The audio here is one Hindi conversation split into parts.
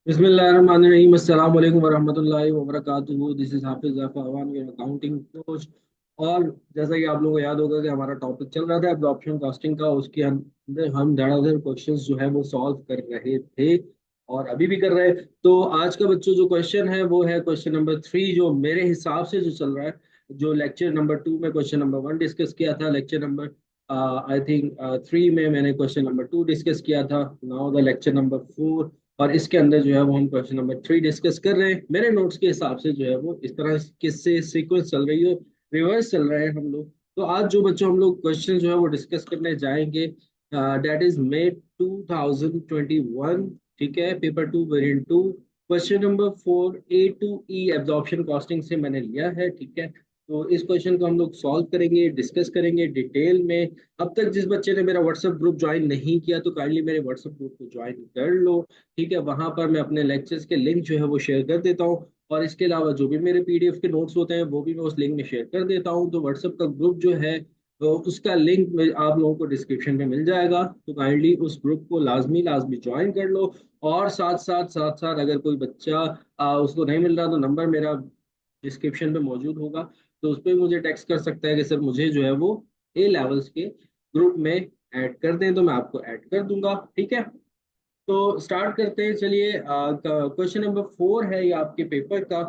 बिस्मिल्लाहिर्रहमानिर्रहीम अस्सलाम वालेकुम वरहमतुल्लाहि वबरकातुहू। This is Hafiz Zafar your accounting coach. और जैसा कि आप लोगों को याद होगा कि हमारा टॉपिक चल रहा था एब्जॉर्प्शन कॉस्टिंग का, उसके अंदर हम धड़ाधड़ क्वेश्चंस जो है वो सॉल्व कर रहे थे और अभी भी कर रहे हैं। तो आज का बच्चों जो क्वेश्चन है वो है क्वेश्चन नंबर 3, जो मेरे हिसाब से जो चल रहा है। जो लेक्चर नंबर 2 में क्वेश्चन नंबर 1 डिस्कस किया था, लेक्चर नंबर आई थिंक 3 में मैंने क्वेश्चन नंबर 2 डिस्कस किया था। नाउ द लेक्चर नंबर 4, और इसके अंदर जो है वो हम क्वेश्चन नंबर 3 डिस्कस कर रहे हैं। मेरे नोट्स के हिसाब से जो है वो इस तरह किससे सीक्वेंस चल रही है, रिवर्स चल रहे हैं हम लोग। तो आज जो बच्चों हम लोग क्वेश्चन जो है वो डिस्कस करने जाएंगे, दैट इज मे 2021। ठीक है, paper 2 variant 2, question number 4 A to E absorption costing से मैंने लिया है। ठीक है, तो इस क्वेश्चन को हम लोग सॉल्व करेंगे, डिस्कस करेंगे डिटेल में। अब तक जिस बच्चे ने मेरा व्हाट्सएप ग्रुप ज्वाइन नहीं किया तो काइंडली मेरे व्हाट्सएप ग्रुप को ज्वाइन कर लो। ठीक है, वहां पर मैं अपने लेक्चर्स के लिंक जो है वो शेयर कर देता हूँ, और इसके अलावा जो भी मेरे पीडीएफ के नोट्स होते हैं वो भी मैं उस लिंक में शेयर कर देता हूँ। तो व्हाट्सएप का ग्रुप जो है तो उसका लिंक में आप लोगों को डिस्क्रिप्शन में मिल जाएगा, तो काइंडली उस ग्रुप को लाजमी लाजमी ज्वाइन कर लो। और साथ साथ अगर कोई बच्चा उसको नहीं मिल रहा तो नंबर मेरा डिस्क्रिप्शन में मौजूद होगा, तो उस पर मुझे टेक्स्ट कर सकता है कि सर मुझे जो है वो ए लेवल्स के ग्रुप में ऐड कर दें, तो मैं आपको ऐड कर दूंगा। ठीक है, तो स्टार्ट करते हैं। चलिए, क्वेश्चन नंबर 4 है ये आपके पेपर का,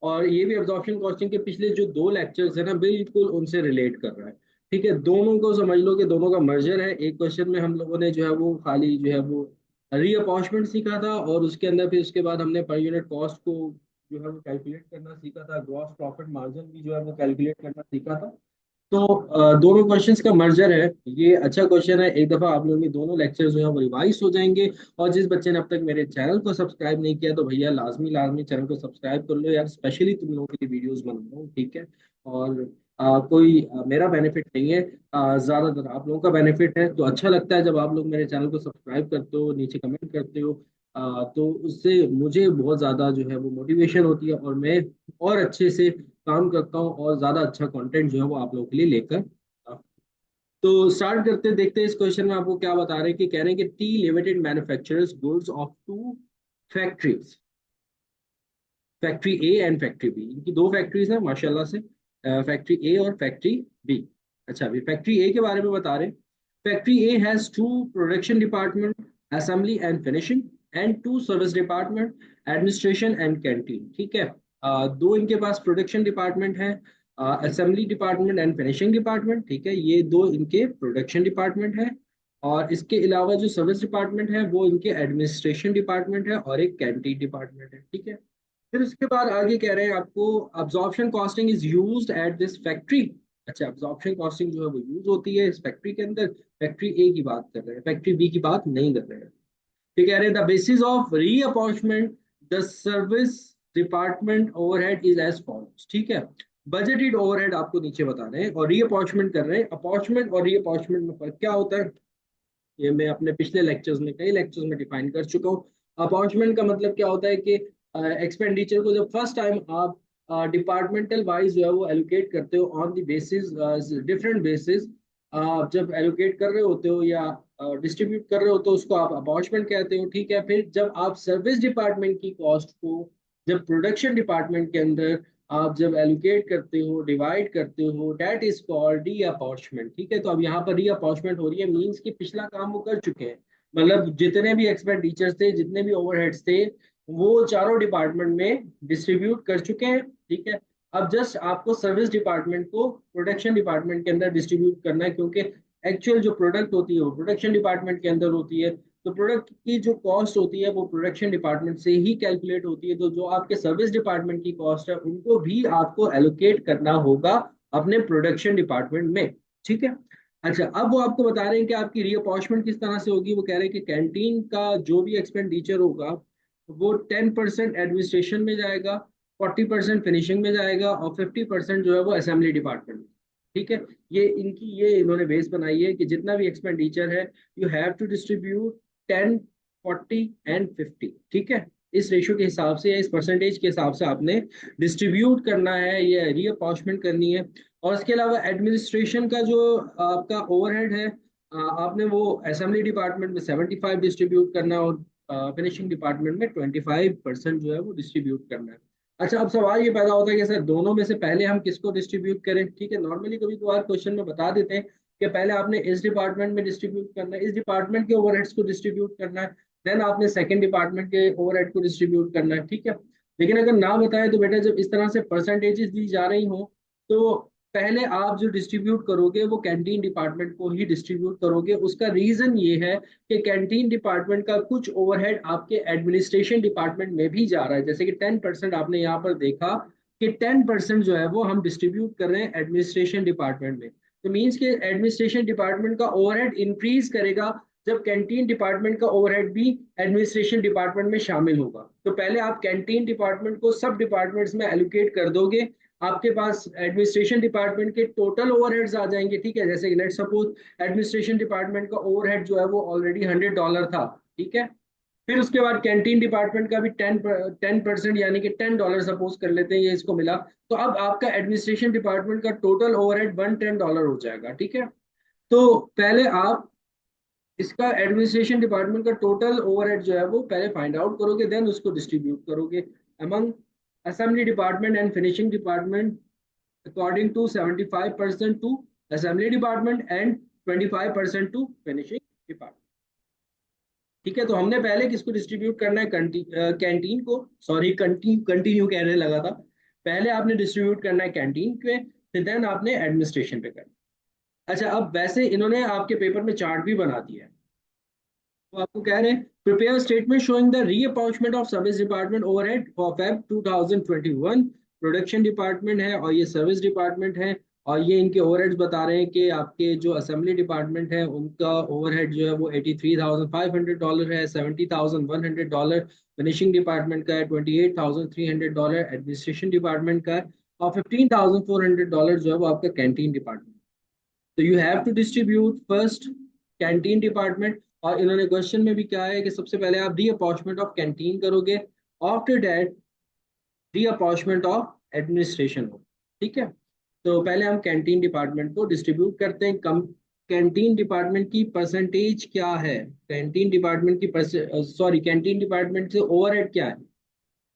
और ये भी एब्जॉर्प्शन कॉस्टिंग के पिछले जो दो लेक्चर्स है ना, बिल्कुल उनसे रिलेट कर रहा है। ठीक है, दोनों को समझ लो कि दोनों का मर्जर है। एक क्वेश्चन में हम लोगों ने जो है वो खाली जो है वो रीअपॉर्चमेंट सीखा था, और उसके अंदर फिर उसके बाद हमने पर यूनिट कॉस्ट को जो है वो कैलकुलेट करना सीखा था, ग्रॉस प्रॉफिट मार्जिन भी जो है वो कैलकुलेट करना सीखा था। तो दोनों क्वेश्चंस का मर्जर है। ये अच्छा क्वेश्चन है, एक दफा आप लोगों के दोनों लेक्चर्स जो है वो रिवाइज हो जाएंगे। और जिस बच्चे ने अब तक मेरे चैनल को सब्सक्राइब नहीं किया तो भैया लाजमी लाजमी चैनल को सब्सक्राइब कर लो यार, स्पेशली तुम लोगों के लिए वीडियोस बना रहा हूँ। ठीक है, और कोई मेरा बेनिफिट नहीं है, ज्यादातर आप लोगों का बेनिफिट है। तो अच्छा लगता है जब आप लोग मेरे चैनल को सब्सक्राइब करते हो, नीचे कमेंट करते हो। तो उससे मुझे बहुत ज्यादा जो है वो मोटिवेशन होती है, और मैं और अच्छे से काम करता हूँ और ज्यादा अच्छा कंटेंट जो है वो आप लोगों के लिए लेकर तो स्टार्ट करते हैं। देखते हैं इस क्वेश्चन में आपको क्या बता रहे हैं, कि कह रहे हैं कि T limited manufacturers goods of two factories, factory A and factory B. इनकी दो फैक्ट्रीज हैं माशाल्लाह से, फैक्ट्री ए और फैक्ट्री बी। अच्छा, अभी फैक्ट्री ए के बारे में बता रहे हैं। Factory A has two production department, assembly and finishing, and two service department, administration and canteen. ठीक है, दो इनके पास प्रोडक्शन डिपार्टमेंट है, assembly department and finishing department. ठीक है, ये दो इनके प्रोडक्शन डिपार्टमेंट है। और इसके अलावा जो सर्विस डिपार्टमेंट है वो इनके एडमिनिस्ट्रेशन डिपार्टमेंट है, और एक कैंटीन डिपार्टमेंट है। ठीक है, फिर उसके बाद आगे कह रहे हैं आपको absorption costing is used at this factory. अच्छा, अब्जॉर्प्शन कॉस्टिंग जो है वो यूज होती है इस फैक्ट्री के अंदर। फैक्ट्री ए की बात कर रहे हैं, फैक्ट्री बी की बात नहीं कर रहे हैं। ठीक कह रहे हैं the basis of reappointment the service department overhead is as follows. ठीक है, बजटेड ओवरहेड आपको नीचे बता रहे हैं, और रीअपॉइंटमेंट कर रहे हैं। अपॉइंटमेंट और रीअपॉइंटमेंट में फर्क क्या होता है, ये मैं अपने पिछले लेक्चर्स में कई लेक्चर्स में डिफाइन कर चुका हूँ। अपॉइंटमेंट का मतलब क्या होता है कि एक्सपेंडिचर को जब फर्स्ट टाइम आप डिपार्टमेंटल वाइज जो है वो एलोकेट करते हो on the basis, different basis, जब एलोकेट कर रहे होते हो या डिस्ट्रीब्यूट कर रहे होते हो, उसको आप अपॉइंटमेंट कहते हो। ठीक है, फिर जब आप सर्विस डिपार्टमेंट की कॉस्ट को जब प्रोडक्शन डिपार्टमेंट के अंदर आप जब एलोकेट करते हो, डिवाइड करते हो, डेट इज कॉल्ड रीअपॉर्चमेंट। ठीक है, तो अब यहाँ पर रीअपॉर्चमेंट हो रही है, मींस कि पिछला काम वो कर चुके हैं। मतलब जितने भी एक्सपेंडिचर्स थे, जितने भी ओवरहेड्स थे, वो चारों डिपार्टमेंट में डिस्ट्रीब्यूट कर चुके हैं। ठीक है, अब जस्ट आपको सर्विस डिपार्टमेंट को प्रोडक्शन डिपार्टमेंट के अंदर डिस्ट्रीब्यूट करना है, क्योंकि एक्चुअल जो प्रोडक्ट होती है वो प्रोडक्शन डिपार्टमेंट के अंदर होती है। तो प्रोडक्ट की जो कॉस्ट होती है वो प्रोडक्शन डिपार्टमेंट से ही कैलकुलेट होती है। तो जो आपके सर्विस डिपार्टमेंट की कॉस्ट है उनको भी आपको एलोकेट करना होगा अपने प्रोडक्शन डिपार्टमेंट में। ठीक है, अच्छा, अब वो आपको बता रहे हैं कि आपकी रीअपॉइंटमेंट किस तरह से होगी। वो कह रहे हैं कि कैंटीन का जो भी एक्सपेंडिचर होगा वो 10% एडमिनिस्ट्रेशन में जाएगा, 40% फिनिशिंग में जाएगा, और 50% जो है वो असेंबली डिपार्टमेंट में। ठीक है, ये इन्होंने बेस बनाई है कि जितना भी एक्सपेंडिचर है you have to distribute 10, 40 and 50। ठीक है, इस रेशियो के हिसाब से या इस परसेंटेज के हिसाब से आपने डिस्ट्रीब्यूट करना है, ये रीअपॉइंटमेंट करनी है। और इसके अलावा एडमिनिस्ट्रेशन का जो आपका ओवरहेड है, आपने वो असेंबली डिपार्टमेंट में 75 डिस्ट्रीब्यूट करना है, और फिनिशिंग डिपार्टमेंट में 25% जो है वो डिस्ट्रीब्यूट करना है। अच्छा, अब सवाल ये पैदा होता है कि सर दोनों में से पहले हम किसको डिस्ट्रीब्यूट करें। ठीक है, नॉर्मली कभी कभार क्वेश्चन में बता देते हैं कि पहले आपने इस डिपार्टमेंट में डिस्ट्रीब्यूट करना है, इस डिपार्टमेंट के ओवरहेड्स को डिस्ट्रीब्यूट करना है, देन आपने सेकंड डिपार्टमेंट के ओवरहेड को डिस्ट्रीब्यूट करना है। ठीक है, लेकिन अगर ना बताए तो बेटा जब इस तरह से परसेंटेजेस दी जा रही हो तो पहले आप जो डिस्ट्रीब्यूट करोगे वो कैंटीन डिपार्टमेंट को ही डिस्ट्रीब्यूट करोगे। उसका रीजन ये है कि कैंटीन डिपार्टमेंट का कुछ ओवरहेड आपके एडमिनिस्ट्रेशन डिपार्टमेंट में भी जा रहा है। जैसे कि 10% आपने यहाँ पर देखा कि 10% जो है वो हम डिस्ट्रीब्यूट कर रहे हैं एडमिनिस्ट्रेशन डिपार्टमेंट में। तो मीन्स कि एडमिनिस्ट्रेशन डिपार्टमेंट का ओवरहेड इंक्रीज करेगा जब कैंटीन डिपार्टमेंट का ओवरहेड भी एडमिनिस्ट्रेशन डिपार्टमेंट में शामिल होगा। तो पहले आप कैंटीन डिपार्टमेंट को सब डिपार्टमेंट्स में एलोकेट कर दोगे, आपके पास एडमिनिस्ट्रेशन डिपार्टमेंट के टोटल ओवरहेड्स आ जाएंगे। ठीक है, जैसे लेट सपोज एडमिनिस्ट्रेशन डिपार्टमेंट का ओवरहेड जो है वो ऑलरेडी $100 था। ठीक है, फिर उसके बाद कैंटीन डिपार्टमेंट का भी 10% यानी कि $10 सपोज कर लेते हैं ये इसको मिला। तो अब आपका एडमिनिस्ट्रेशन डिपार्टमेंट का टोटल ओवरहेड $110 हो जाएगा। ठीक है, तो पहले आप इसका एडमिनिस्ट्रेशन डिपार्टमेंट का टोटल ओवरहेड जो है वो पहले फाइंड आउट करोगे, देन उसको डिस्ट्रीब्यूट करोगे among assembly department and finishing department according to 75% to assembly department and 25% to finishing department. ठीक है, तो हमने पहले किसको डिस्ट्रीब्यूट करना है, कैंटीन को, सॉरी कंटिन्यू कहने लगा था। पहले आपने डिस्ट्रीब्यूट करना है कैंटीन पे, फिर देन आपने एडमिनिस्ट्रेशन पे करना। अच्छा, अब वैसे इन्होंने आपके पेपर में चार्ट भी बना दिया है। तो आपको कह रहे हैं prepare statement showing the reapportionment of service department overhead for Feb 2021। Production department है और ये सर्विस डिपार्टमेंट है, और ये इनके ओवरहेड्स बता रहे हैं कि आपके जो असेंबली डिपार्टमेंट है उनका ओवरहेड जो है वो $83,500 है, $70,100 फिनिशिंग डिपार्टमेंट का है, $28,300 एडमिनिस्ट्रेशन डिपार्टमेंट का है, और $15,400 जो है वो आपका कैंटीन डिपार्टमेंट। तो you have to distribute first canteen department. और इन्होंने क्वेश्चन में भी कहा है कि सबसे पहले आप रीअपॉर्चमेंट ऑफ कैंटीन करोगे, आफ्टर दैट रीअपॉर्चमेंट ऑफ एडमिनिस्ट्रेशन हो। ठीक है, तो पहले हम कैंटीन डिपार्टमेंट को डिस्ट्रीब्यूट करते हैं। कम कैंटीन डिपार्टमेंट की परसेंटेज क्या है, कैंटीन डिपार्टमेंट की सॉरी कैंटीन डिपार्टमेंट से ओवरहेड क्या है,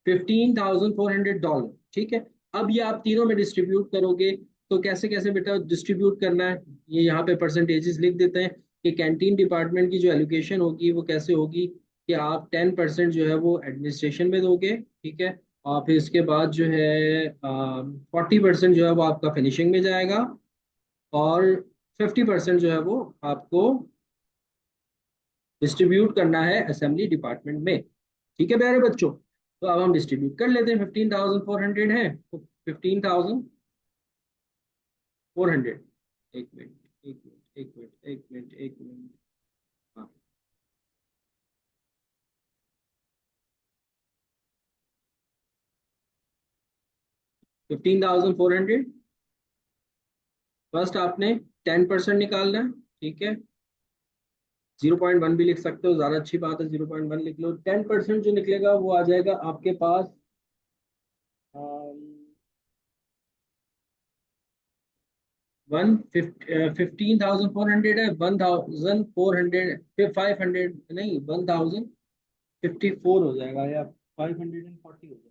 $15,400। ठीक है, अब ये आप तीनों में डिस्ट्रीब्यूट करोगे। तो कैसे कैसे बेटा डिस्ट्रीब्यूट करना है, ये यहाँ पे परसेंटेजेस लिख देते हैं कि कैंटीन डिपार्टमेंट की जो एलोकेशन होगी वो कैसे होगी कि आप 10% जो है वो एडमिनिस्ट्रेशन में दोगे। ठीक है, और फिर इसके बाद जो है 40% जो है वो आपका फिनिशिंग में जाएगा, और 50% जो है वो आपको डिस्ट्रीब्यूट करना है असेंबली डिपार्टमेंट में। ठीक है प्यारे बच्चों, तो अब हम डिस्ट्रीब्यूट कर लेते हैं। 15,400 है तो 15,400। एक मिनट, एक मिनट, एक मिनट, एक मिनट, एक मिनट। हाँ, 15,400। फर्स्ट आपने 10% निकालना है। ठीक है, 0.1 भी लिख सकते हो, ज्यादा अच्छी बात है, 0.1 लिख लो। 10% जो निकलेगा वो आ जाएगा आपके पास 15,400 है, 1,400, 500 नहीं, 1,054 हो जाएगा, या 540 हो जाएगा।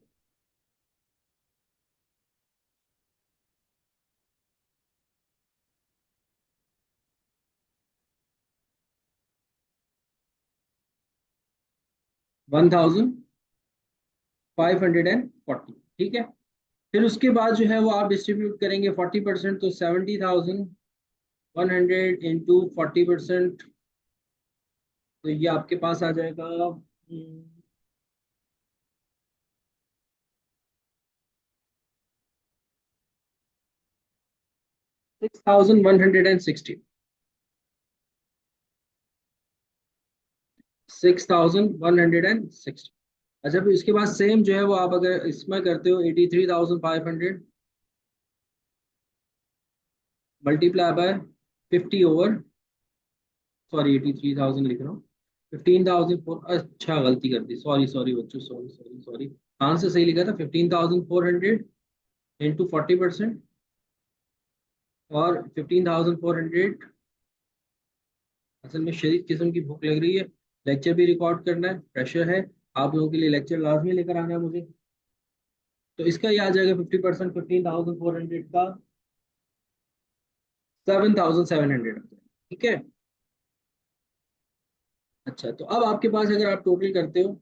1,540। ठीक है, फिर उसके बाद जो है वो आप डिस्ट्रीब्यूट करेंगे 40%, तो 70,100 इंटू 40%। तो ये आपके पास आ जाएगा 6,160। 6,160। अच्छा, फिर इसके बाद सेम जो है वो आप अगर इसमें करते हो 83,500 मल्टीप्लाई बाय 50 ओवर, सॉरी 83,000 लिख रहा हूँ, 15,004। अच्छा, गलती कर दी, सॉरी सॉरी बच्चों, सॉरी सॉरी सॉरी। आंसर सही लिखा था, 15,400 इंटू 40%, और 15,400। असल में शरीर किस्म की भूख लग रही है, लेक्चर भी रिकॉर्ड करना है, प्रेशर है आप लोगों के लिए, लेक्चर लाजमी लेकर आना है मुझे। तो इसका ये आ जाएगा 50%, 15,400 का 7,700, ठीक है। अच्छा, तो अब आपके पास अगर आप टोटल करते हो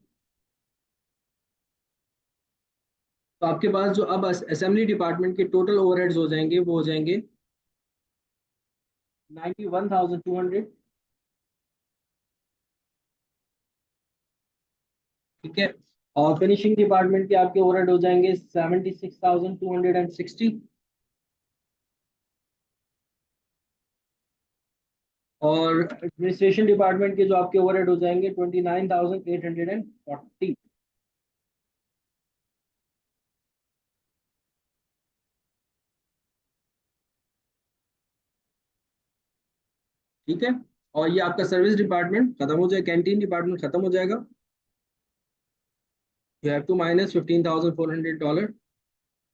तो आपके पास जो अब असेंबली डिपार्टमेंट के टोटल ओवरहेड्स हो जाएंगे वो हो जाएंगे 91,200, ठीक है। और फिनिशिंग डिपार्टमेंट के आपके ओवरहेड हो जाएंगे 76,260। और एडमिनिस्ट्रेशन डिपार्टमेंट के जो आपके ओवरहेड हो जाएंगे 29,840। ठीक है। और ये आपका सर्विस डिपार्टमेंट खत्म हो जाए, कैंटीन डिपार्टमेंट खत्म हो जाएगा। You have to minus $15,400।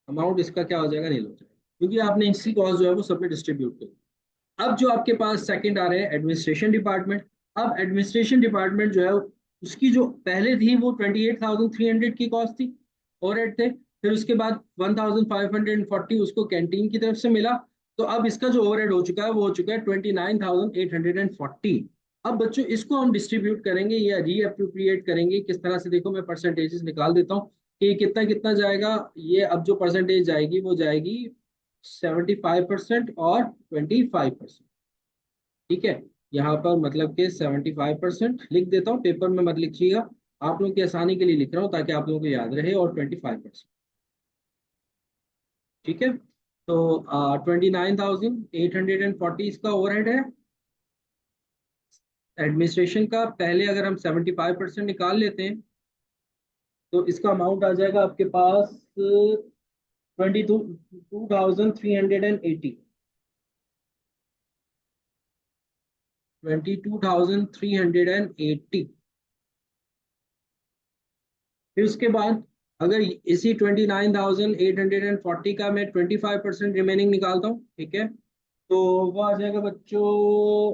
Amount इसका क्या हो जाएगा, नहीं हो जाएगा, क्योंकि आपने इसी कॉस्ट जो है वो सब में डिस्ट्रीब्यूट कर। अब जो आपके पास सेकंड आ रहे हैं एडमिनिस्ट्रेशन डिपार्टमेंट। अब एडमिनिस्ट्रेशन डिपार्टमेंट जो है उसकी जो पहले थी वो 28,300 की कॉस्ट थी, ओवरहेड थे। फिर उसके बाद 1,540 उसको कैंटीन की तरफ से मिला। तो अब इसका जो ओवरहेड हो चुका है वो हो चुका है 29,840। अब बच्चों इसको हम डिस्ट्रीब्यूट करेंगे या रीअप्रोप्रिएट करेंगे किस तरह से, देखो मैं परसेंटेजेस निकाल देता हूँ कि कितना कितना जाएगा। ये अब जो परसेंटेज जाएगी वो जाएगी 75% और 25%, ठीक है। यहाँ पर मतलब कि 75% लिख देता हूँ, पेपर में मत लिखिएगा, आप लोगों की आसानी के लिए लिख रहा हूँ ताकि आप लोगों को याद रहे, और 25%, ठीक है। तो 29,840 इसका ओवरहेड है एडमिनिस्ट्रेशन का। पहले अगर हम 75% निकाल लेते हैं तो इसका अमाउंट आ जाएगा आपके पास 22,380। 22,380। फिर उसके बाद अगर इसी 29,840 का मैं 25% रिमेनिंग निकालता हूँ, ठीक है, तो वो आ जाएगा बच्चों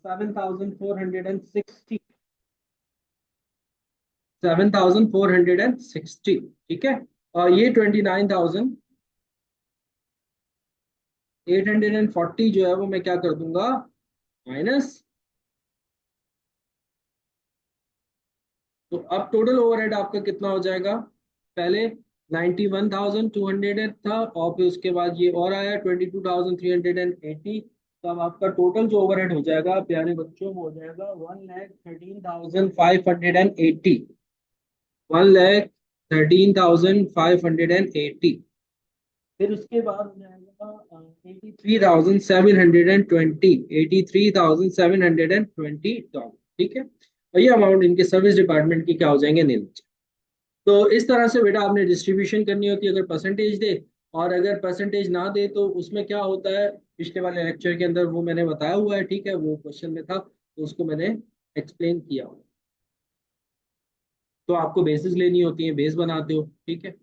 7,460। 7,460, ठीक है। और ये 29,840 जो है वो मैं क्या कर दूंगा, माइनस। तो अब टोटल ओवरहेड आपका कितना हो जाएगा, पहले 91,200 था और फिर उसके बाद ये और आया 22,380। तो अब आपका टोटल जो ओवरहेड हो जाएगा प्यारे बच्चों वो हो जाएगा 1,13,580। 1,13,580। फिर उसके बाद हो जाएगा 83,720। 83,720 डॉलर, ठीक है। और ये अमाउंट इनके सर्विस डिपार्टमेंट की क्या हो जाएंगे, नील। तो इस तरह से बेटा आपने डिस्ट्रीब्यूशन करनी होती है, अगर परसेंटेज दे। और अगर परसेंटेज ना दे तो उसमें क्या होता है, पिछले वाले लेक्चर के अंदर वो मैंने बताया हुआ है, ठीक है, वो क्वेश्चन में था तो उसको मैंने एक्सप्लेन किया हुआ है। तो आपको बेसिस लेनी होती है, बेस बनाते हो, ठीक है।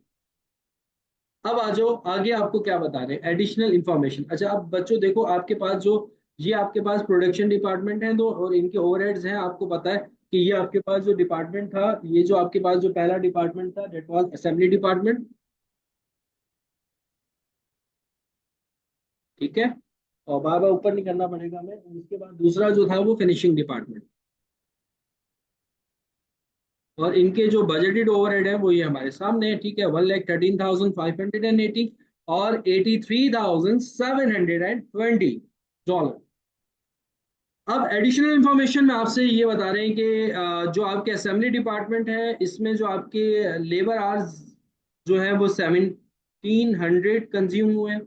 अब आ जाओ आगे, आपको क्या बता रहे हैं एडिशनल इंफॉर्मेशन। अच्छा अब बच्चों देखो आपके पास जो ये आपके पास प्रोडक्शन डिपार्टमेंट है दो और इनके ओवरहेड्स हैं, आपको पता है कि ये आपके पास जो डिपार्टमेंट था, ये जो आपके पास जो पहला डिपार्टमेंट था डेट वाज असेंबली डिपार्टमेंट, ठीक है। और बार बार ऊपर नहीं करना पड़ेगा हमें। उसके बाद दूसरा जो था वो फिनिशिंग डिपार्टमेंट। और इनके जो बजटेड ओवरहेड है वो ये हमारे सामने है, ठीक है, 1,13,580 और 83,720 डॉलर। अब एडिशनल इंफॉर्मेशन में आपसे ये बता रहे हैं कि जो आपके असेंबली डिपार्टमेंट है इसमें जो आपके लेबर आवर्स जो है वो 1,700 कंज्यूम हुए हैं।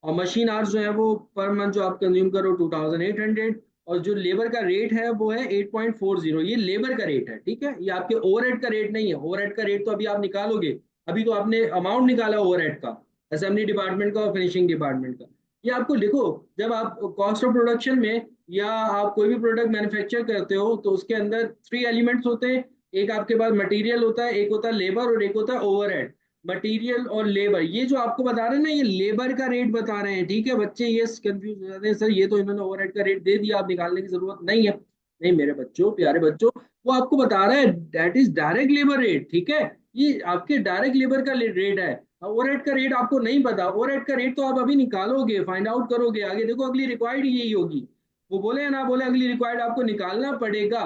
और मशीन आवर्स जो है वो पर मंथ जो आप कंज्यूम करो 2,800। और जो लेबर का रेट है वो है 8.40, ये लेबर का रेट है, ठीक है, ये आपके ओवरहेड का रेट नहीं है। ओवरहेड का रेट तो अभी आप निकालोगे, अभी तो आपने अमाउंट निकाला ओवरहेड का, असेंबली डिपार्टमेंट का और फिनिशिंग डिपार्टमेंट का। ये आपको लिखो, जब आप कॉस्ट ऑफ प्रोडक्शन में या आप कोई भी प्रोडक्ट मैन्युफैक्चर करते हो तो उसके अंदर थ्री एलिमेंट्स होते हैं। एक आपके पास मटेरियल होता है, एक होता है लेबर और एक होता है ओवरहेड। मटेरियल और लेबर ये जो आपको बता रहे हैं ना, ये लेबर का रेट बता रहे हैं, ठीक है। बच्चे ये कंफ्यूज हो जाते हैं, सर ये तो इन्होंने ओवरहेड का रेट दे दिया, आप निकालने की जरूरत नहीं है। नहीं मेरे बच्चों, प्यारे बच्चों, वो आपको बता रहा है that is direct labour rate, ठीक है। ये आपके डायरेक्ट लेबर का रेट है। ओवरहेड का रेट आपको नहीं पता, ओवरहेड का रेट तो आप अभी निकालोगे, फाइंड आउट करोगे आगे, देखो अगली रिक्वायर्ड यही होगी। वो बोले या ना बोले, अगली रिक्वायर्ड आपको निकालना पड़ेगा।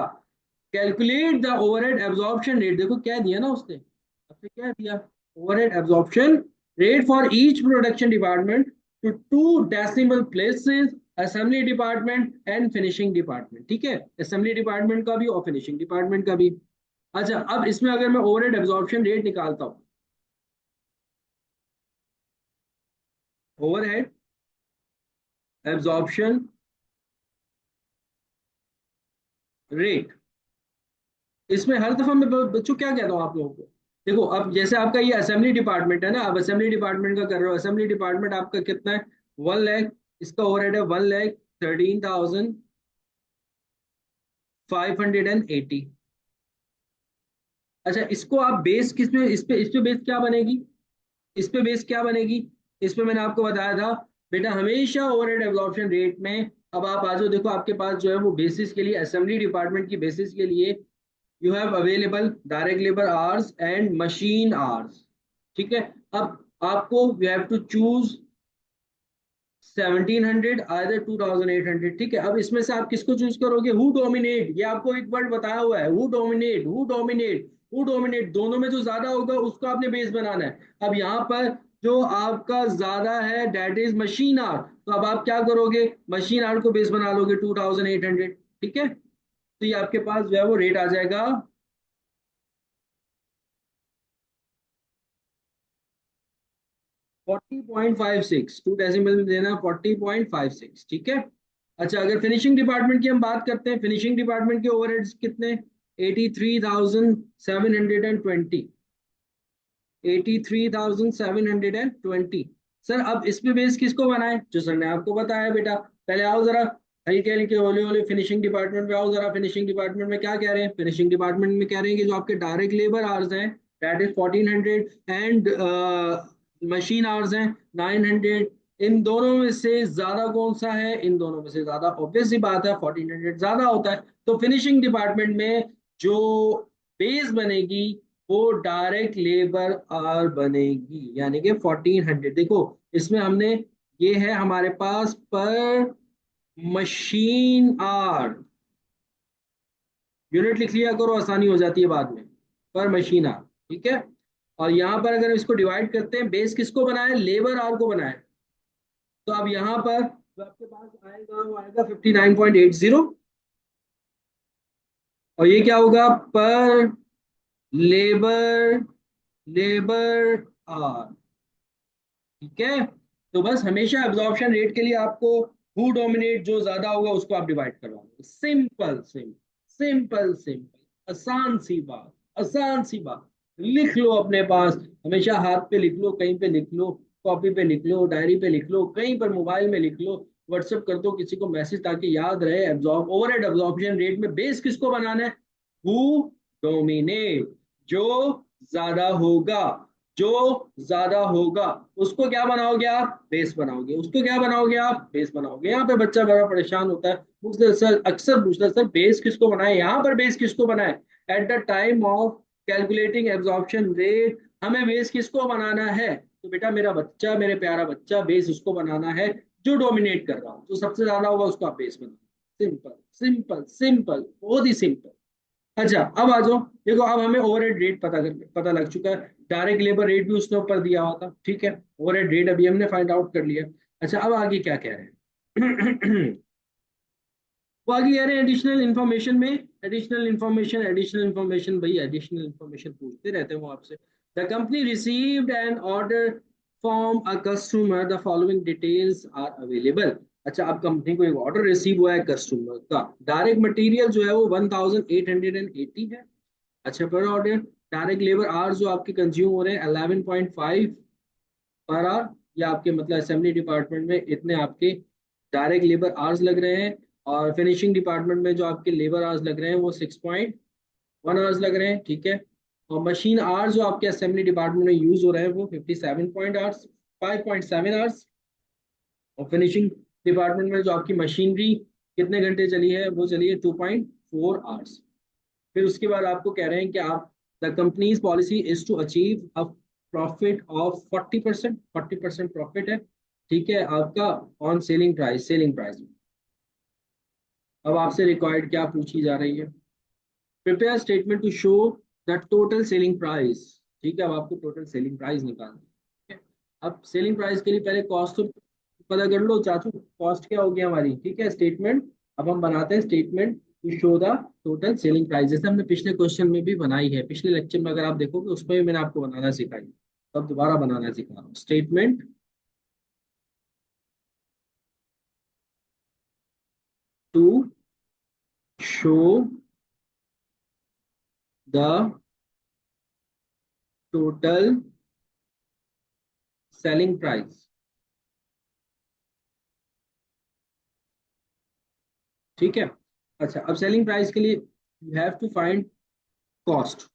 Calculate the overhead absorption rate, देखो क्या दिया ना उसने, आपने क्या दिया, overhead absorption rate for each production department to two decimal places, assembly department and finishing department, ठीक है, असेंबली डिपार्टमेंट का भी और फिनिशिंग डिपार्टमेंट का भी। अच्छा अब इसमें अगर मैं ओवरहेड एब्जॉर्प्शन रेट निकालता हूँ, ओवरहेड एब्जॉर्प्शन रेट, इसमें हर दफा मैं बच्चों क्या कहता हूँ आप लोगों को, देखो अब जैसे आपका ये असेंबली डिपार्टमेंट है ना, अब असेंबली डिपार्टमेंट का कर रहे हो, असेंबली डिपार्टमेंट आपका कितना है, 1 लाख, इसका ओवरहेड है 1,13,580। अच्छा इसको आप बेस किस में, इस पे बेस क्या बनेगी, इस पे बेस क्या बनेगी, इस पे मैंने आपको बताया था बेटा हमेशा ओवरहेड एब्जॉर्प्शन रेट में, अब आप आ जाओ, देखो आपके पास जो है वो बेसिस के लिए, असेंबली डिपार्टमेंट की बेसिस के लिए you have available direct labour hours and machine hours, ठीक है। अब आपको you have to choose 1700 either 2800, ठीक है। अब इसमें से आप किसको चूज करोगे, हु डोमिनेट, ये आपको एक वर्ड बताया हुआ है, who dominate, who dominate, who dominate, दोनों में जो ज्यादा होगा उसको आपने बेस बनाना है। अब यहाँ पर जो आपका ज्यादा है दैट इज मशीन आवर, तो अब आप क्या करोगे, मशीन आवर को बेस बना लोगे 2800, ठीक है। तो ये आपके पास जो है वो रेट आ जाएगा 40.56, टू डेसिमल में देना 40.56, ठीक है। अच्छा अगर फिनिशिंग डिपार्टमेंट की हम बात करते हैं, फिनिशिंग डिपार्टमेंट के ओवरहेड्स कितने, 83,720, 83,720। सर अब इस पे बेस किसको बनाए, जो सर ने आपको बताया बेटा, पहले आओ जरा हल्के हल्के होले होले फिनिशिंग डिपार्टमेंट में आओ जरा, फिनिशिंग डिपार्टमेंट में क्या कह रहे हैं, फिनिशिंग डिपार्टमेंट में कह रहे हैं कि जो आपके डायरेक्ट लेबर आवर्स हैं that is 1400 and machine hours हैं 900, इन दोनों में से ज्यादा कौन सा है, इन दोनों में से ज्यादा ऑब्वियस सी बात है 1400 ज्यादा होता है। तो फिनिशिंग डिपार्टमेंट में जो बेस बनेगी वो डायरेक्ट लेबर आर बनेगी, यानी कि 1400। देखो इसमें हमने, ये है हमारे पास पर मशीन आर, यूनिट लिख लिया करो आसानी हो जाती है बाद में, पर मशीन आर, ठीक है। और यहाँ पर अगर इसको डिवाइड करते हैं, बेस किसको बनाए, लेबर आर को बनाए, तो अब यहाँ पर जो आपके पास आएगा वो आएगा 59.80, और ये क्या होगा, पर लेबर, लेबर आर, ठीक है। तो बस हमेशा एब्जॉर्प्शन रेट के लिए आपको हु डोमिनेट जो ज्यादा होगा उसको आप डिवाइड करवाओगे, सिंपल सिंपल सिंपल सिंपल, आसान सी बात, आसान सी बात। लिख लो अपने पास, हमेशा हाथ पे लिख लो, कहीं पे लिख लो, कॉपी पे लिख लो, डायरी पे लिख लो, कहीं पर मोबाइल में लिख लो, व्हाट्सएप कर दो किसी को मैसेज, ताकि याद रहे एब्जॉर्ब ओवरहेड एब्जॉर्प्शन रेट में बेस किसको बनाना है, हु डोमिनेट, जो ज्यादा होगा, जो ज्यादा होगा उसको क्या बनाओगे आप, बेस बनाओगे, उसको क्या बनाओगे आप, बेस बनाओगे। यहाँ पे बच्चा बड़ा परेशान होता है, पूछते सर, अक्सर पूछता है सर बेस किसको बनाए, यहाँ पर बेस किसको बनाए, at the time of calculating absorption rate हमें बेस किसको बनाना है, तो बेटा मेरा बच्चा, मेरे प्यारा बच्चा, बेस उसको बनाना है जो डोमिनेट कर रहा हो, जो सबसे ज्यादा होगा उसको आप बेस बनाओ, सिंपल सिंपल सिंपल, बहुत ही सिंपल। अच्छा अब आ जाओ, देखो अब हमें ओवरहेड रेट पता लग चुका है, डायरेक्ट लेबर रेट भी उसने ऊपर दिया हुआ था, ठीक है, ओवरहेड रेट अभी हमने फाइंड आउट कर लिया। अच्छा अब आगे क्या कह रहे हैं वो आगे कह रहे हैं एडिशनल इन्फॉर्मेशन में, एडिशनल इन्फॉर्मेशन, एडिशनल इन्फॉर्मेशन, भाई एडिशनल इन्फॉर्मेशन पूछते रहते हैं वो आपसे। The company received an order from a customer, the following details are available. अच्छा अब कंपनी को एक ऑर्डर रिसीव हुआ है कस्टमर का, डायरेक्ट मटेरियल जो है वो 1880 है। अच्छा पर ऑर्डर, डायरेक्ट लेबर आवर्स जो आपके कंज्यूम हो रहे हैं 11.5 पर आवर, या आपके मतलब असेंबली डिपार्टमेंट में इतने आपके डायरेक्ट लेबर आवर्स लग रहे हैं, और फिनिशिंग डिपार्टमेंट में जो आपके लेबर आवर्स लग रहे हैं वो 6.1 आवर्स लग रहे हैं, ठीक है। और मशीन आवर्स जो आपके असेंबली डिपार्टमेंट में यूज हो रहे हैं वो 57 पॉइंट आवर्स, 5.7 आवर्स। और फिनिशिंग डिपार्टमेंट में जो आपकी मशीनरी कितने घंटे चली है, वो चली है 2.4 4 आवर्स। फिर उसके बाद आपको कह रहे हैं कि आप the company's policy is to achieve a profit of 40%, 40% profit है, ठीक है आपका, on selling price, selling price. अब आपसे रिक्वायर्ड क्या पूछी जा रही है? Prepare statement to show the total selling price. ठीक है, अब आपको टोटल सेलिंग प्राइस निकालना है। ठीक है? अब सेलिंग प्राइस के लिए पहले कॉस्ट तो पता कर लो चाचू, कॉस्ट क्या होगी हमारी, ठीक है, स्टेटमेंट। अब हम बनाते हैं statement to show the total selling price, जैसे हमने पिछले क्वेश्चन में भी बनाई है, पिछले लेक्चर में अगर आप देखोगे उसमें भी मैंने आपको बनाना सिखाई, अब दोबारा बनाना सिखा रहा हूँ। Statement to show the total selling price. ठीक है। अच्छा, अब सेलिंग प्राइस के लिए you have to find cost.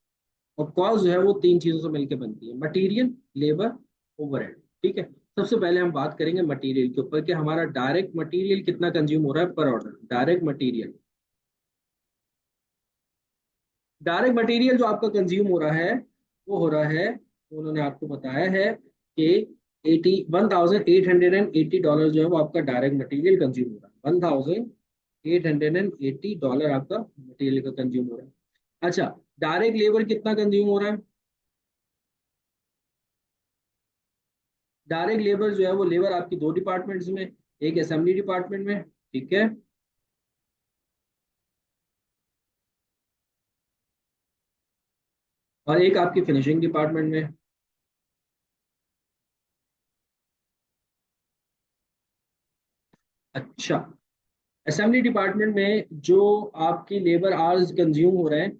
और कॉस्ट जो है वो तीन चीजों से मिलकर बनती है, मटेरियल, लेबर, ओवरहेड। ठीक है। सबसे पहले हम बात करेंगे मटेरियल के ऊपर कि हमारा डायरेक्ट मटेरियल कितना कंज्यूम हो रहा है पर order. Direct material, direct material जो आपका कंज्यूम हो रहा है वो हो रहा है, उन्होंने आपको बताया है कि 1880 जो है वो आपका डायरेक्ट मटेरियल कंज्यूम हो रहा है। 1880 आपका मटेरियल का कंज्यूम हो रहा है। अच्छा, डायरेक्ट लेबर कितना कंज्यूम हो रहा है? डायरेक्ट लेबर जो है वो लेबर आपकी दो डिपार्टमेंट्स में, एक असेंबली डिपार्टमेंट में, ठीक है, और एक आपकी फिनिशिंग डिपार्टमेंट में। अच्छा, असेंबली डिपार्टमेंट में जो आपकी लेबर आवर्स कंज्यूम हो रहे हैं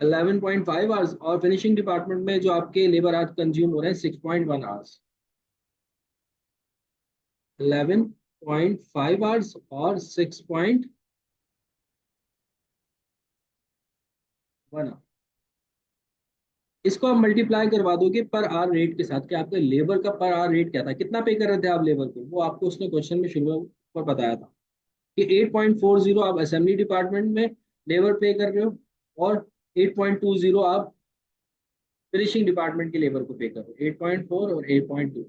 11.5 आवर्स, और फिनिशिंग डिपार्टमेंट में जो आपके लेबर आवर्स कंज्यूम हो रहे हैं 6.1 आवर्स। 11.5 आवर्स और 6.1। इसको आप मल्टीप्लाई करवा दोगे पर आवर रेट के साथ कि आपके लेबर का पर आवर रेट क्या था, कितना पे कर रहे थे आप लेबर को, वो आपको उसने क्वेश्चन में शुरू पर बताया था कि 8.40 आप असेंबली डिपार्टमेंट में लेबर पे कर रहे हो, और 8.20 आप फिनिशिंग डिपार्टमेंट के लेबर को पे कर रहे हो। 8.4 और 8.2,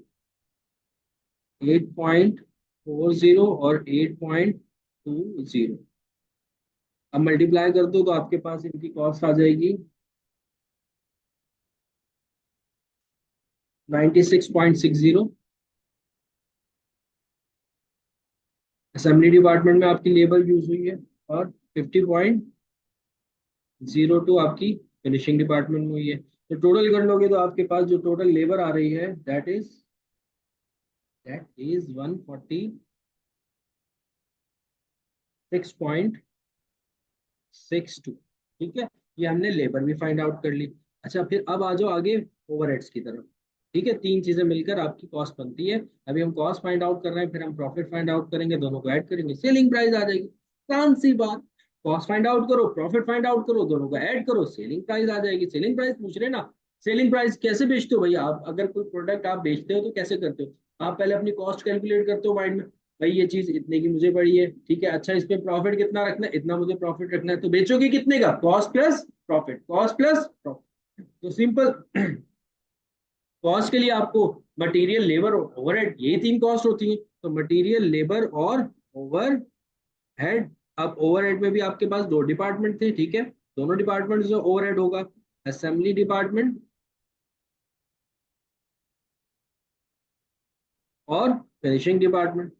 8.40 और 8.20, अब मल्टीप्लाई कर दो तो आपके पास इनकी कॉस्ट आ जाएगी 96.60। असेंबली डिपार्टमेंट में आपकी लेबर यूज हुई है, और 50.02 आपकी फिनिशिंग डिपार्टमेंट में हुई है। तो टोटल कर लोगे तो आपके पास जो टोटल लेबर आ रही है दैट इज 146.62। ठीक है, ये हमने लेबर भी फाइंड आउट कर ली। अच्छा, फिर अब आ जाओ आगे ओवरहेड्स की तरफ। ठीक है, तीन चीजें मिलकर आपकी कॉस्ट बनती है। अभी हम कॉस्ट फाइंड आउट कर रहे हैं, फिर हम प्रॉफिट फाइंड आउट करेंगे, दोनों को ऐड करेंगे, सेलिंग प्राइस आ जाएगी। आसान सी बात, कॉस्ट फाइंड आउट करो, प्रॉफिट फाइंड आउट करो, दोनों को ऐड करो, सेलिंग प्राइस आ जाएगी। सेलिंग प्राइस पूछ रहे ना, सेलिंग प्राइस कैसे बेचते हो भैया आप? अगर कोई प्रोडक्ट आप बेचते हो तो कैसे करते हो? आप पहले अपनी कॉस्ट कैलकुलेट करते हो माइंड में, भाई ये चीज इतने की मुझे पड़ी है, ठीक है, अच्छा इस पे प्रॉफिट कितना रखना है, इतना मुझे प्रॉफिट रखना है, तो बेचोगे कितने का? Cost plus profit, cost plus profit. तो सिंपल, कॉस्ट के लिए आपको मटेरियल, लेबर और ओवरहेड, ये तीन कॉस्ट होती है। तो मटेरियल, लेबर और ओवरहेड। अब ओवरहेड में भी आपके पास दो डिपार्टमेंट थे, ठीक है, दोनों डिपार्टमेंट जो ओवरहेड होगा, असेंबली डिपार्टमेंट और फिनिशिंग डिपार्टमेंट।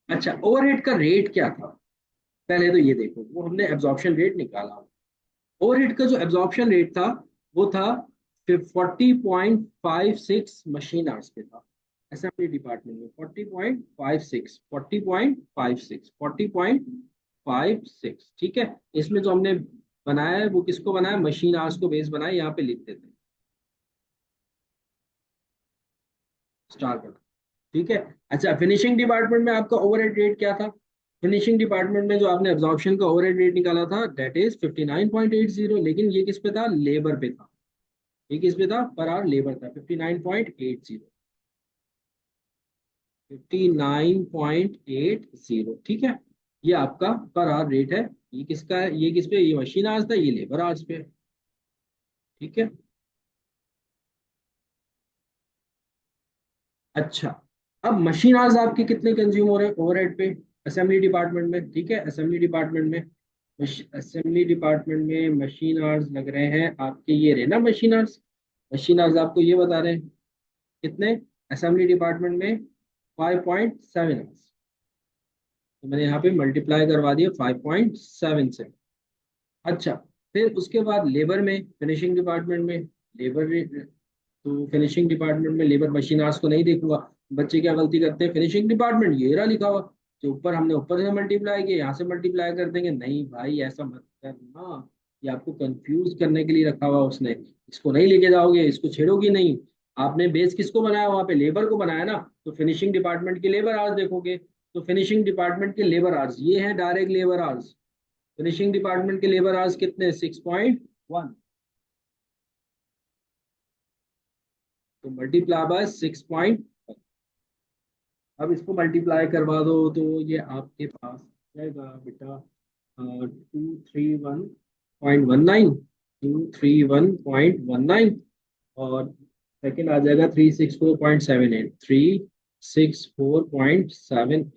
अच्छा, ओवरहेड का रेट क्या था? पहले तो ये देखो, वो हमने एब्जॉर्प्शन रेट निकाला। ओवरहेड का जो एब्जॉर्प्शन रेट था वो था 40.56 मशीन आवर्स पे था। असेंबली डिपार्टमेंट में 40.56, 40.56, 40.56। ठीक है, इसमें जो हमने बनाया है वो किसको बनाया? मशीन आवर्स को बेस बनाया, यहाँ पे लिख देते हैं स्टार का। ठीक है। अच्छा, फिनिशिंग डिपार्टमेंट में आपका ओवरहेड रेट क्या था? फिनिशिंग डिपार्टमेंट में जो आपने एब्जॉर्प्शन का ओवरहेड रेट निकाला था दैट इज 59.80, लेकिन ये किस पे था? लेबर पे था। ये किस पे था, पर आवर लेबर था, 59.80, 59.80, ठीक है। ये आपका पर आवर रेट है। ये किसका है, ये किस पे, ये मशीन आवर्स था, ये लेबर आवर्स पे, ठीक है। अच्छा, अब मशीन आवर्स आपके कितने कंज्यूम हो रहे हैं ओवरहेड पे, असेंबली डिपार्टमेंट में, ठीक है, असेंबली डिपार्टमेंट में, असेंबली डिपार्टमेंट में मशीन आवर्स लग रहे हैं आपके, ये रहे ना मशीन आवर्स। मशीन आवर्स आपको ये बता रहे हैं कितने, असेंबली डिपार्टमेंट में 5.7 आवर्स। तो मैंने यहाँ पे मल्टीप्लाई करवा दिया 5.7 से। अच्छा, फिर उसके बाद लेबर में, फिनिशिंग डिपार्टमेंट में लेबर, तो फिनिशिंग डिपार्टमेंट में लेबर मशीन आवर्स को नहीं देखूंगा। बच्चे क्या गलती करते हैं, फिनिशिंग डिपार्टमेंट ये रहा लिखा हुआ, जो ऊपर हमने ऊपर से मल्टीप्लाई किया, यहाँ से मल्टीप्लाई कर देंगे, नहीं भाई ऐसा मत करना। ये आपको कंफ्यूज करने के लिए रखा हुआ उसने, इसको नहीं लेके जाओगे, इसको छेड़ोगी नहीं। आपने बेस किसको बनाया, वहां पे लेबर को बनाया ना, तो फिनिशिंग डिपार्टमेंट के लेबर आवर्स देखोगे। तो फिनिशिंग डिपार्टमेंट के लेबर आवर्स ये है, direct labour hours. Finishing department के लेबर आवर्स कितने, 6.1, तो मल्टीप्लाई बाय 6। अब इसको मल्टीप्लाई करवा दो तो ये आपके पास जाएगा बेटा 231.19, 231.19, और सेकंड आ जाएगा 364.78, 364.78,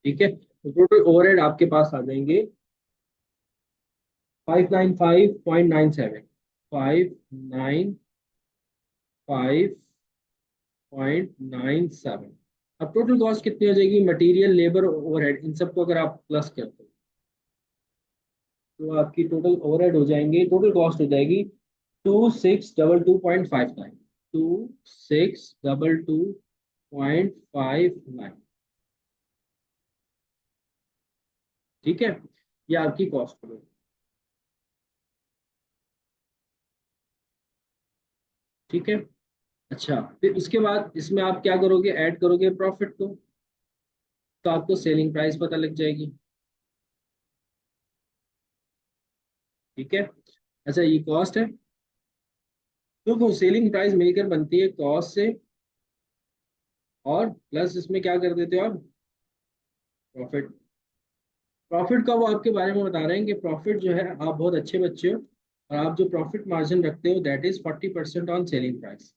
ठीक है। तो टोटल ओवरहेड आपके पास आ जाएंगे 595.97, 595.97। अब टोटल कॉस्ट कितनी हो जाएगी, मटेरियल लेबर ओवरहेड इन सबको अगर आप प्लस करते हो, तो आपकी टोटल ओवरहेड हो जाएंगे, टोटल कॉस्ट हो जाएगी 2622.59, 2622.59, ठीक है। ये आपकी कॉस्ट हो गई, ठीक है। अच्छा, फिर उसके बाद इसमें आप क्या करोगे, ऐड करोगे प्रॉफिट को, तो आपको सेलिंग प्राइस पता लग जाएगी, ठीक है। अच्छा, ये कॉस्ट है, तो सेलिंग प्राइस मिलकर बनती है कॉस्ट से, और प्लस इसमें क्या कर देते हो आप, प्रॉफिट। प्रॉफिट का वो आपके बारे में बता रहे हैं कि प्रॉफिट जो है, आप बहुत अच्छे बच्चे हो, और आप जो प्रॉफिट मार्जिन रखते हो that is 40% on selling price.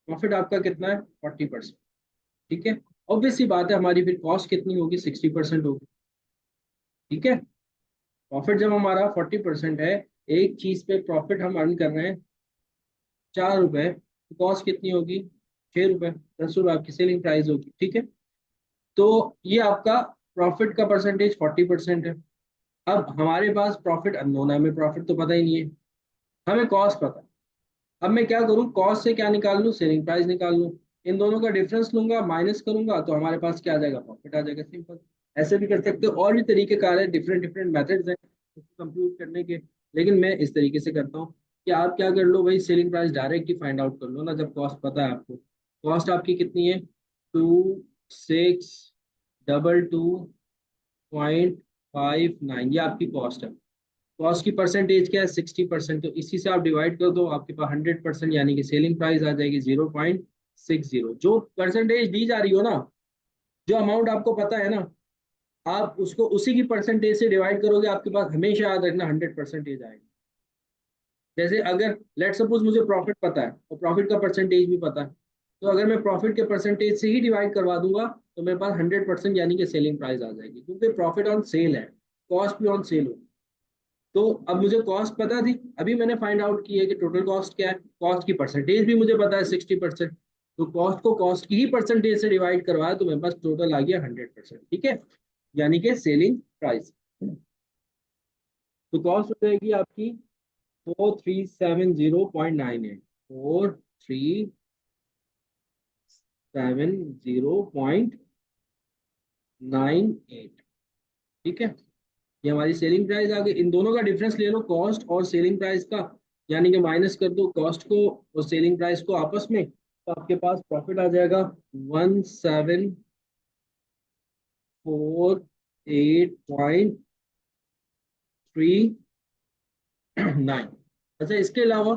Profit आपका कितना है, 40%, ठीक है। ऑब्वियस सी बात है, हमारी फिर कॉस्ट कितनी होगी, 60% होगी, ठीक है। प्रॉफिट जब हमारा 40% है, एक चीज पे प्रॉफिट हम अर्न कर रहे हैं 4 रुपए, तो कॉस्ट कितनी होगी, 6 रुपए, 10 रुपए आपकी सेलिंग प्राइस होगी, ठीक है। तो ये आपका प्रॉफिट का परसेंटेज 40% है। अब हमारे पास प्रॉफिट अननोन है, हमें प्रॉफिट तो पता ही नहीं है, हमें कॉस्ट पता है। अब मैं क्या करूँ, कॉस्ट से क्या निकाल लूँ, सेलिंग प्राइस निकाल लूँ, इन दोनों का डिफरेंस लूंगा, माइनस करूंगा, तो हमारे पास क्या आ जाएगा, प्रॉफिट आ जाएगा, सिंपल। ऐसे भी कर सकते हो, और भी तरीके कार है, डिफरेंट डिफरेंट मेथड्स हैं उसको कंप्यूट करने के, लेकिन मैं इस तरीके से करता हूँ कि आप क्या कर लो भाई, सेलिंग प्राइस डायरेक्ट ही फाइंड आउट कर लो ना, जब कॉस्ट पता है आपको। कॉस्ट आपकी कितनी है, 2622.59, ये आपकी कॉस्ट है। कॉस्ट की परसेंटेज क्या है, 60%, तो इसी से आप डिवाइड कर दो, आपके पास 100%, यानी कि सेलिंग प्राइस आ जाएगी 0.60। जो परसेंटेज दी जा रही हो ना, जो अमाउंट आपको पता है ना, आप उसको उसी की परसेंटेज से डिवाइड करोगे, आपके पास हमेशा याद रखना 100% आएगा। जैसे अगर लेट सपोज मुझे प्रॉफिट पता है और प्रॉफिट का परसेंटेज भी पता है, तो अगर मैं प्रॉफिट के परसेंटेज से ही डिवाइड करवा दूंगा, तो मेरे पास 100% यानी कि सेलिंग प्राइस आ जाएगी, क्योंकि प्रॉफिट ऑन सेल है, कॉस्ट भी ऑन सेल हो। तो अब मुझे कॉस्ट पता थी, अभी मैंने फाइंड आउट की है कि टोटल कॉस्ट क्या है, कॉस्ट की परसेंटेज भी मुझे पता है 60%, तो कॉस्ट को कॉस्ट की ही परसेंटेज से डिवाइड करवाया, तो मेरे पास टोटल आ गया 100%, ठीक है, यानी कि सेलिंग प्राइस। तो कॉस्ट हो जाएगी आपकी 4370.98, 4370.98, ठीक है। ये हमारी सेलिंग प्राइस आ गई, इन दोनों का डिफरेंस ले लो, कॉस्ट और सेलिंग प्राइस का, यानी कि माइनस कर दो कॉस्ट को और सेलिंग प्राइस को आपस में, तो आपके पास प्रॉफिट आ जाएगा 1748.39। अच्छा, इसके अलावा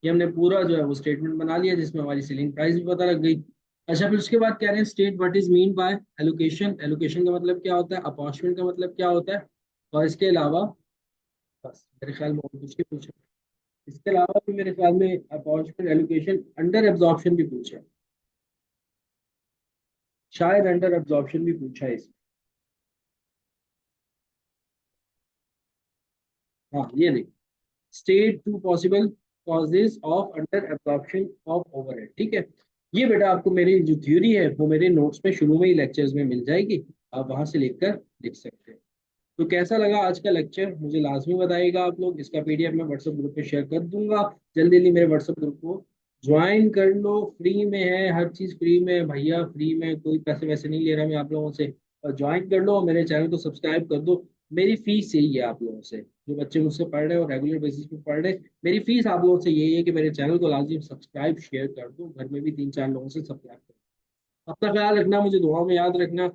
ये हमने पूरा जो है वो स्टेटमेंट बना लिया, जिसमें हमारी सेलिंग प्राइस भी पता लग गई। अच्छा, फिर उसके बाद कह रहे हैं state what is mean by allocation. Allocation का मतलब क्या होता है, अपॉर्चमेंट का मतलब क्या होता है, और इसके अलावा बस मेरे ख्याल में और कुछ नहीं पूछा। इसके अलावा भी मेरे ख्याल में अपॉर्चमेंट, एलोकेशन, अंडर एब्जॉर्प्शन भी पूछा है, शायद अंडर एब्जॉर्प्शन भी पूछा है इसमें। हाँ ये देखिए, state two possible causes of under absorption of overhead, ठीक है। ये बेटा आपको मेरी जो थ्योरी है वो मेरे नोट्स में शुरू में ही लेक्चर्स में मिल जाएगी, आप वहां से लिखकर लिख सकते हैं। तो कैसा लगा आज का लेक्चर मुझे लाजमी बताइएगा आप लोग। इसका पीडीएफ मैं व्हाट्सएप ग्रुप पे शेयर कर दूंगा। जल्दी जल्दी मेरे व्हाट्सएप ग्रुप को ज्वाइन कर लो, फ्री में है, हर चीज़ फ्री में है भैया, फ्री में, कोई पैसे वैसे नहीं ले रहा मैं आप लोगों से। और ज्वाइन कर लो और मेरे चैनल को सब्सक्राइब कर दो। मेरी फीस यही है आप लोगों से, जो बच्चे मुझसे पढ़ रहे हैं और रेगुलर बेसिस पे पढ़ रहे हैं, मेरी फीस आप लोगों से यही है कि मेरे चैनल को लाजमी सब्सक्राइब शेयर कर दो, घर में भी 3 4 लोगों से सब्सक्राइब करो। अपना ख्याल रखना, मुझे दुआ में याद रखना।